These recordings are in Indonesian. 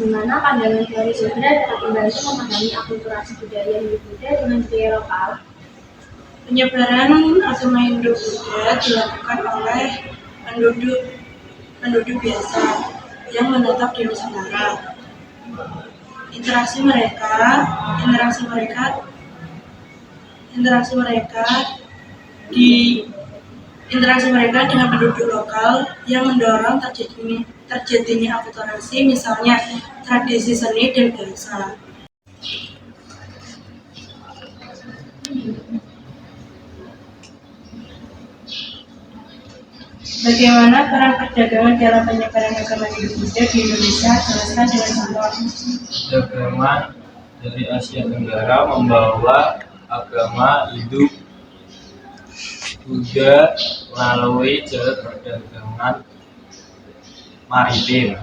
Bagaimana pandangan teori Sudra dapat membantu memahami akulturasi budaya Hindu-Buddha dengan budaya lokal? Penyebaran agama Hindu-Buddha dilakukan oleh penduduk biasa yang menetap di Nusantara. Interaksi mereka dengan penduduk lokal yang mendorong terjadinya akulturasi, misalnya tradisi seni dan bahasa. Bagaimana peran perdagangan dalam penyebaran agama Hindu-Buddha di Indonesia? Jelaskan dengan contoh. Perdagangan dari Asia Tenggara membawa agama Hindu Buddha melalui jalur perdagangan maritim.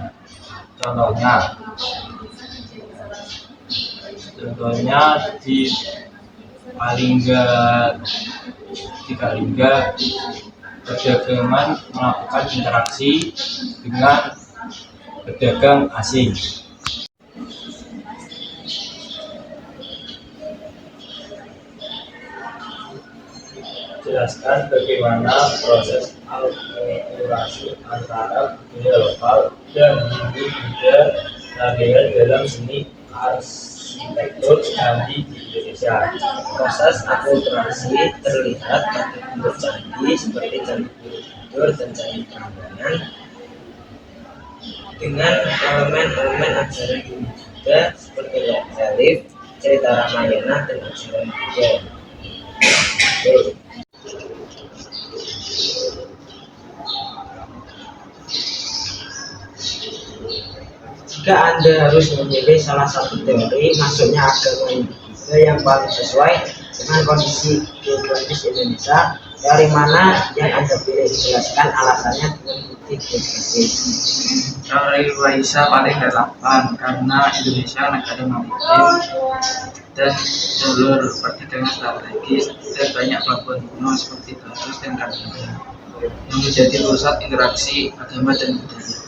Contohnya di Kalingga perdagangan melakukan interaksi dengan pedagang asing. Jelaskan bagaimana proses akulturasi antara budaya lokal dan Hindu-Buddha terlihat dalam seni arsitektur candi di Indonesia. Proses akulturasi terlihat pada bentuk candi seperti candi Borobudur dan candi Prambanan dengan elemen-elemen ajaran Hindu-Buddha seperti relief, cerita Ramayana, dan ajaran Buddha. Jika Anda harus memilih salah satu teori masuknya agama Hindu-Buddha yang paling sesuai dengan kondisi geografis Indonesia, teori mana yang Anda pilih? Jelaskan alasannya dengan bukti geografis. Teori Waisa paling relevan karena Indonesia negara maritim dan jalur perdagangan strategis dan banyak pelabuhan kuno seperti Bagus dan Kalingga yang menjadi pusat interaksi agama dan budaya.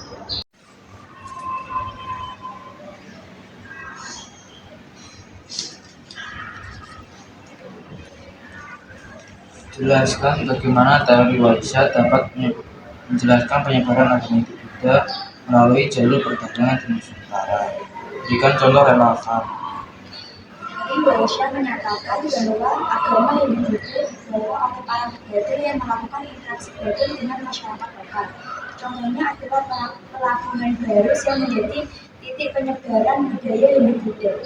Jelaskan bagaimana teori Waisa dapat menjelaskan penyebaran agama Hindu-Buddha melalui jalur perdagangan di Nusantara. Berikan contoh relevan. Teori Waisa menyatakan bahwa agama Hindu-Buddha dibawa oleh para pedagang yang melakukan interaksi dagang dengan masyarakat lokal. Contohnya adalah pelabuhan Barus yang menjadi titik penyebaran budaya Hindu-Buddha.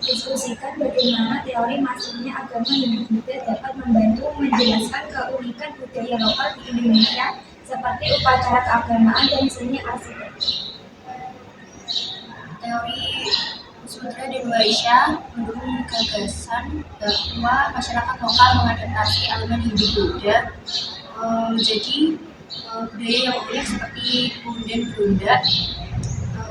Diskusikan bagaimana teori masuknya agama Hindu-Buddha dapat membantu menjelaskan keunikan budaya lokal di Indonesia seperti upacara keagamaan dan seni arsitektur. Teori Sudra dan Waisa mendukung gagasan bahwa masyarakat lokal mengadaptasi elemen Hindu-Buddha menjadi budaya yang unik seperti punden Brunda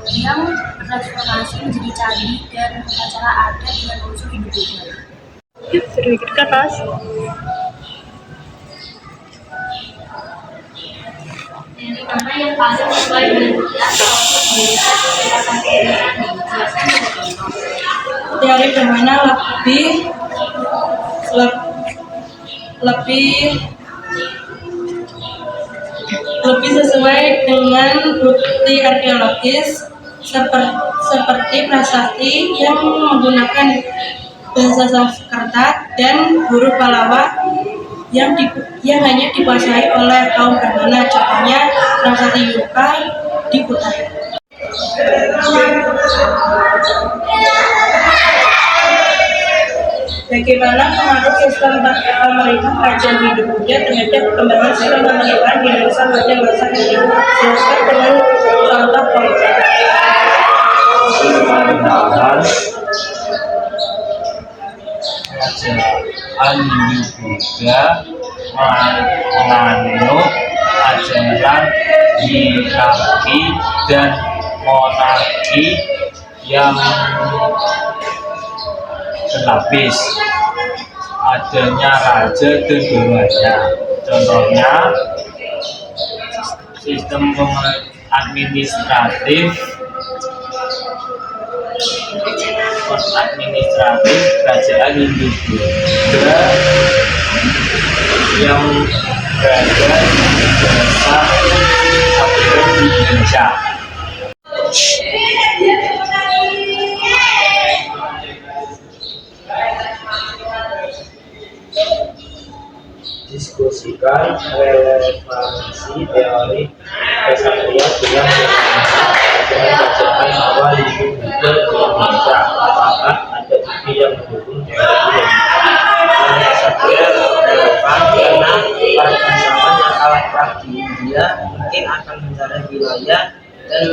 yang bertransformasi menjadi candi dan upacara adat dengan unsur Hindu-Buddha. Sedikit ke atas. Teori mana yang paling sesuai dengan budaya atau Indonesia kecepatan keunikan? Jelaskan dengan contoh. Teori bagaimana lebih sesuai dengan bukti arkeologis seperti prasasti yang menggunakan bahasa Sanskerta dan huruf Pallawa yang hanya dikuasai oleh kaum Brahmana. Contohnya prasasti Yuka di Kutai. Bagaimana pengaruh sistem pemerintah kerajaan Hindu-Buddha terhadap perkembangan sistem pemerintahan di Indonesia pada masa ini? Jelaskan dengan contoh konkret. Pemerintahan kerajaan Hindu-Buddha menganut ajaran hierarki dan monarki yang berlapis, adanya raja dan dewanya. Contohnya, sistem administratif kerajaan Hindu Buddha yang berada di dasar Papua di Indonesia. Diskusikan relevansi teori kesatria dengan kerajaan awal Hindu Buddha di Indonesia. Apakah ada bukti yang mendukung teori ini? Kesatria relevan karena para bangsawan yang kalah perang di India mungkin akan mencari wilayah dan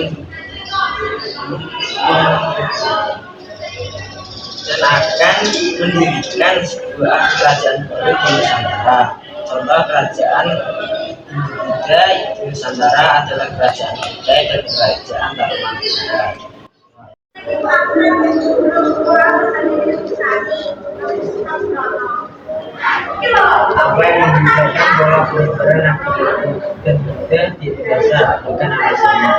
akan mendirikan sebuah kerajaan baru di Nusantara. Contoh kerajaan Buddha di Nusantara adalah kerajaan Buddha dan kerajaan Dharma. Apa yang membedakan pola penyebaran agama dan Buddha di Indonesia? Bukan alasannya.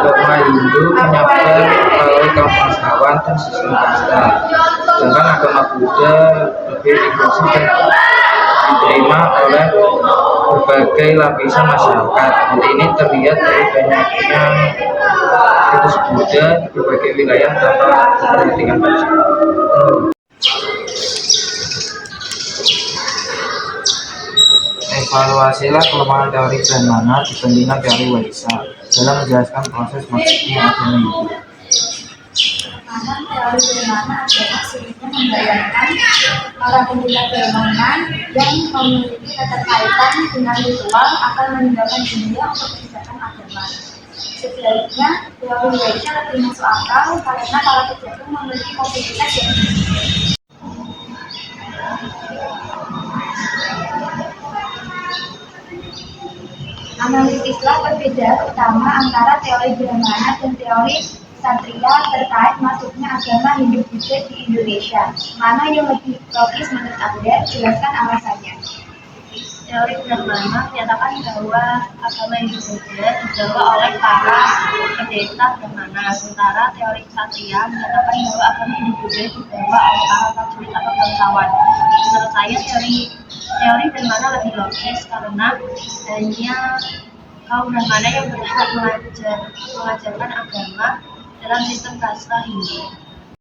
Dogma Hindu menyebar melalui kaum bangsawan dan sistem kasta, sedangkan agama Buddha lebih inklusif dan diterima oleh berbagai lapisan masyarakat. Hal ini terlihat dari banyaknya situs Buddha di berbagai wilayah tanpa kepentingan bangsa. Evaluasilah kelemahan teori Brahmana dibandingkan teori Waisa dalam menjelaskan proses masuknya agama Hindu. Pertama, teori Brahmana adalah sulitnya membayangkan para pendidik Brahmana yang memiliki keterkaitan dengan ritual akan meninggalkan dunia untuk menegakkan agama. Sebaliknya, teori Waisa lebih masuk akal karena para pejabat memiliki mobilitas yang tinggi. Analitislah perbedaan utama antara teori Brahmana dan teori Ksatria terkait masuknya agama Hindu Buddha di Indonesia. Mana yang lebih logis menurut Anda? Jelaskan alasannya. Teori Brahmana menyatakan bahwa agama Hindu Buddha dibawa oleh para pendeta Brahmana, sementara teori Ksatria menyatakan bahwa agama Hindu Buddha dibawa oleh para prajurit atau bangsawan. Menurut saya teori Brahmana lebih logis karena hanya kaum Brahmana yang berhak mengajarkan agama dalam sistem kasta Hindu.